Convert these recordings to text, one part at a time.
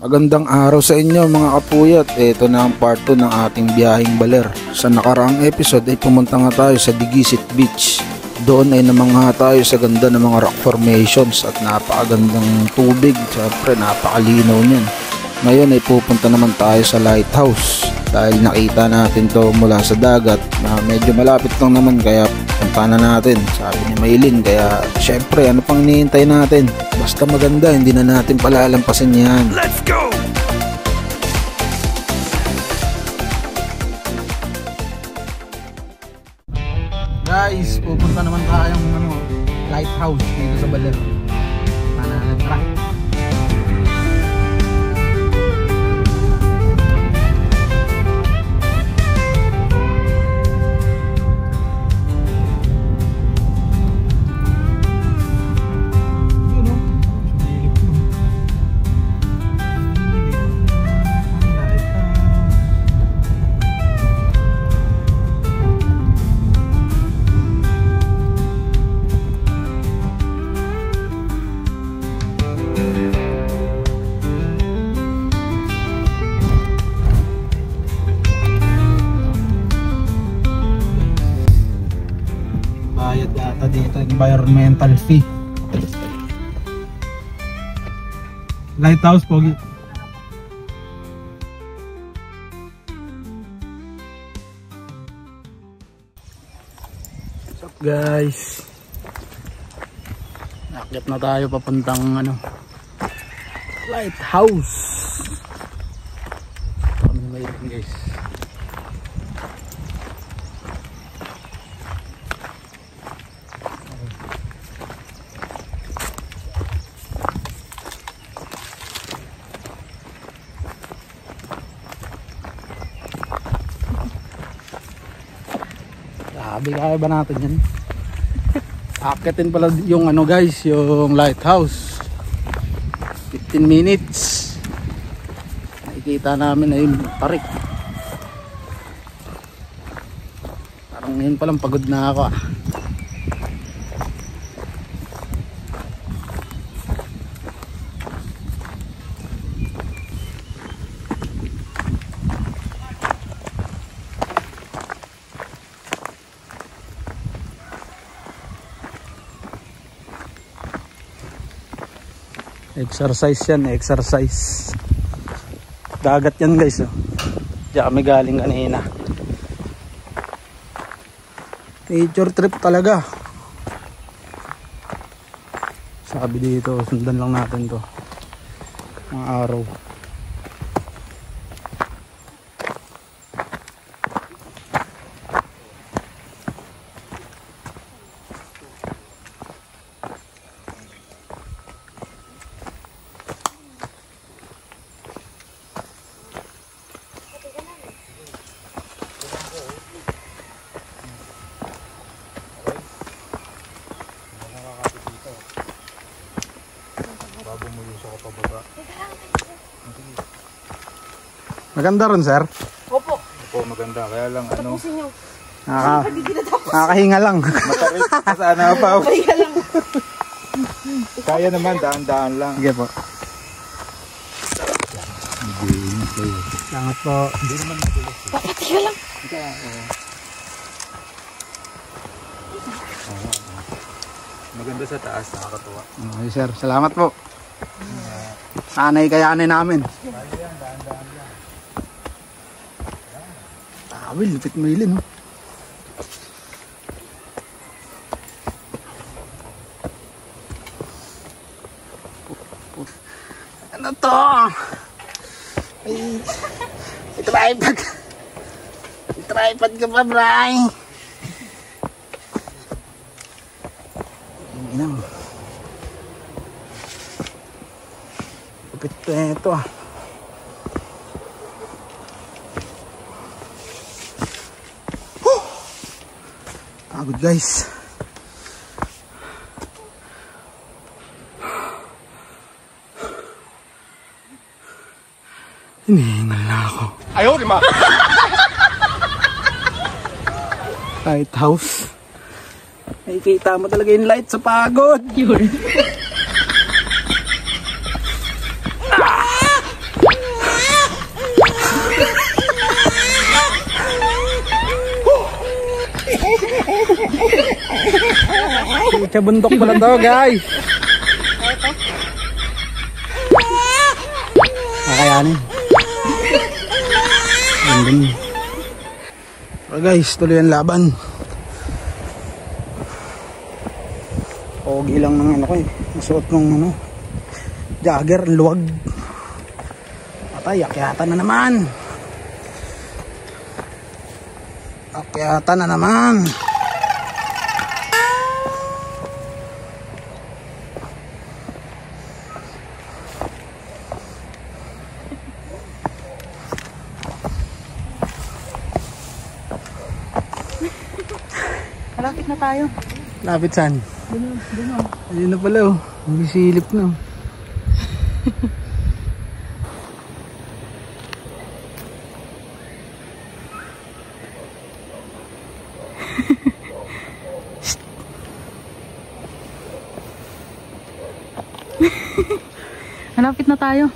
Magandang araw sa inyo mga kapuyat. Ito na ang part 2 ng ating biyaheng baler. Sa nakaraang episode ay pumunta nga tayo sa Digisit Beach. Doon ay namangha tayo sa ganda ng mga rock formations at napakagandang tubig. Siyempre napakalinaw niyan. Ngayon ay pupunta naman tayo sa lighthouse. Dahil nakita natin to mula sa dagat na medyo malapit lang naman, kaya punta na natin, sabi ni Maylin. Kaya syempre ano pang hinihintay natin? Basta maganda, hindi na natin palalampasin yan. Let's go! Guys, pupunta naman tayong lighthouse dito sa Baler. Tara. Dito environmental fee. Lighthouse pogi. What's up guys? Nakakit na tayo papuntang lighthouse. Kami may guys. Sabi kaya ba natin yan? Akitin pala yung guys, yung lighthouse. 15 minutes. Nakikita namin na yung tarik. Parang ngayon palang pagod na ako. Exercise yan, exercise. Dagat yan guys. Diyan kami galing kanina. Nature trip talaga. Sabi dito, sundan lang natin to mga araw. Maganda ron, sir? Opo. Opo, maganda. Kaya lang Tapusin nyo. Nakakahinga lang. Matarik. Sana pa. Pahinga lang. Kaya naman, daan-daan lang. Sige po. Salamat po. Hindi naman matulog. Papatika lang. Maganda sa taas, nakakatuwa. Okay, sir. Salamat po. Sana'y kayanin namin. Tawil, lupit Maylin. Ano to? Ay, tripod. Tripod ka pa, Bray. Lupit ito ah. Pagod guys. Hinihingal na ako. Ayaw, di ma. Lighthouse. Nakikita mo talaga yung light sa pagod. Yun. Pucha, bundok pala to, guys. Kakayanin. So guys, tuloy ang laban. Pogi lang ng ano ko eh. Masuot ng ano, jagger, luwag. Patay, akyatan na naman. Akyatan na naman. Malapit na tayo. Lapit saan? Doon. Ayun na pala oh. Bisilip na. Malapit na tayo.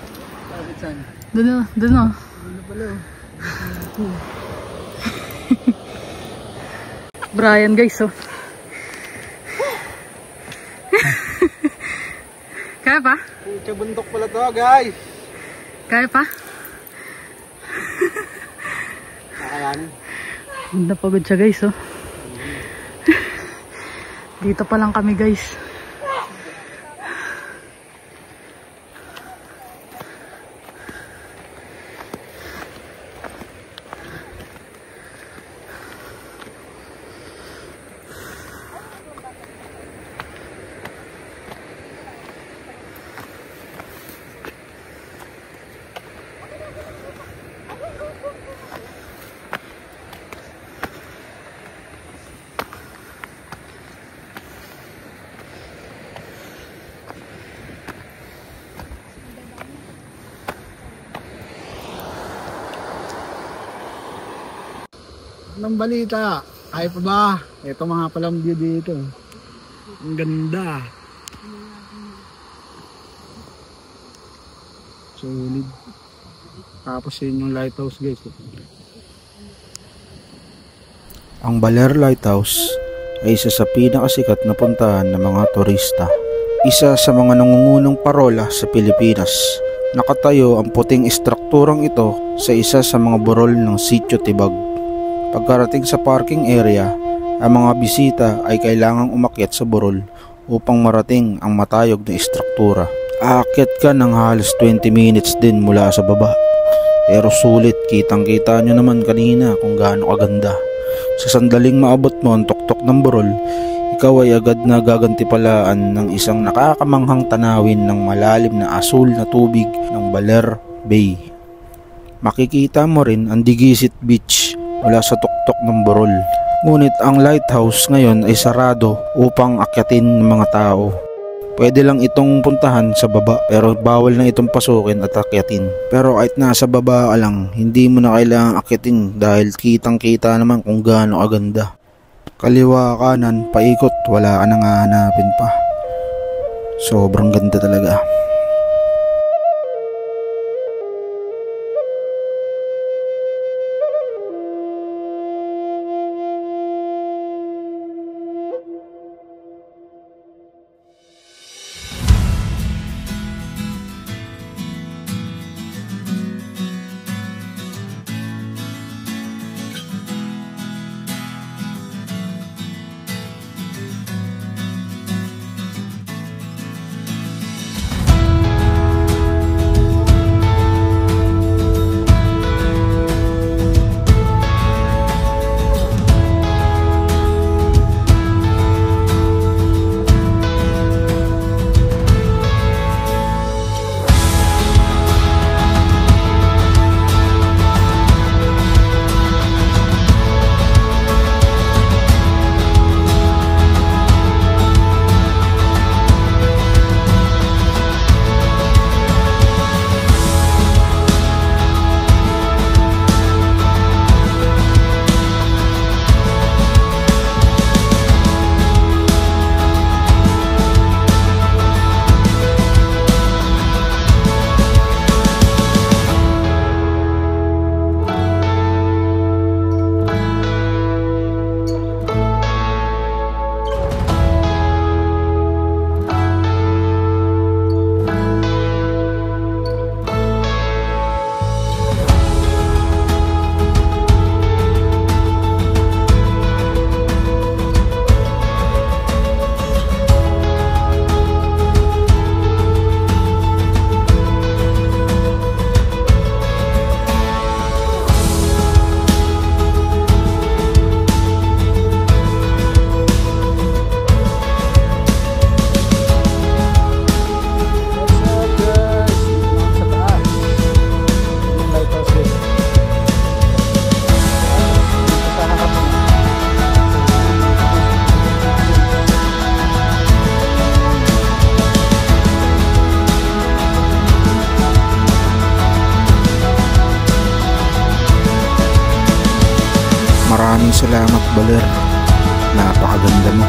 Lapit saan? Doon. Ayun na pala oh. Brian guys oh. Kaya pa? Pucha, bundok pala to, guys. Kaya pa? Kakayanin. Napagod siya guys oh. Dito pa lang kami guys. Anong balita? Ay pa ba? Ito mga palang view dito. Ang ganda. Solid. Tapos yun yung lighthouse guys. Ang Baler Lighthouse ay isa sa pinakasikat na puntahan ng mga turista. Isa sa mga nangungunang parola sa Pilipinas. Nakatayo ang puting estrukturang ito sa isa sa mga burol ng Sitio Tibag. Pagkarating sa parking area, ang mga bisita ay kailangang umakyat sa burol upang marating ang matayog na estruktura. Aakyat ka ng halos 20 minutes din mula sa baba. Pero sulit, kitang-kita nyo naman kanina kung gaano kaganda. Sa sandaling maabot mo ang tuktok ng burol, ikaw ay agad na gagantipalaan ng isang nakakamanghang tanawin ng malalim na asul na tubig ng Baler Bay. Makikita mo rin ang Digisit Beach mula sa tuktok ng burol. Ngunit ang lighthouse ngayon ay sarado upang akyatin ng mga tao. Pwede lang itong puntahan sa baba pero bawal na itong pasukin at akyatin. Pero kahit nasa baba ka lang, hindi mo na kailangang akyatin dahil kitang-kita naman kung gaano kaganda. Kaliwa kanan, paikot, wala ka nang hahanapin pa. Sobrang ganda talaga. Maraming salamat, Baler. Napakaganda mo.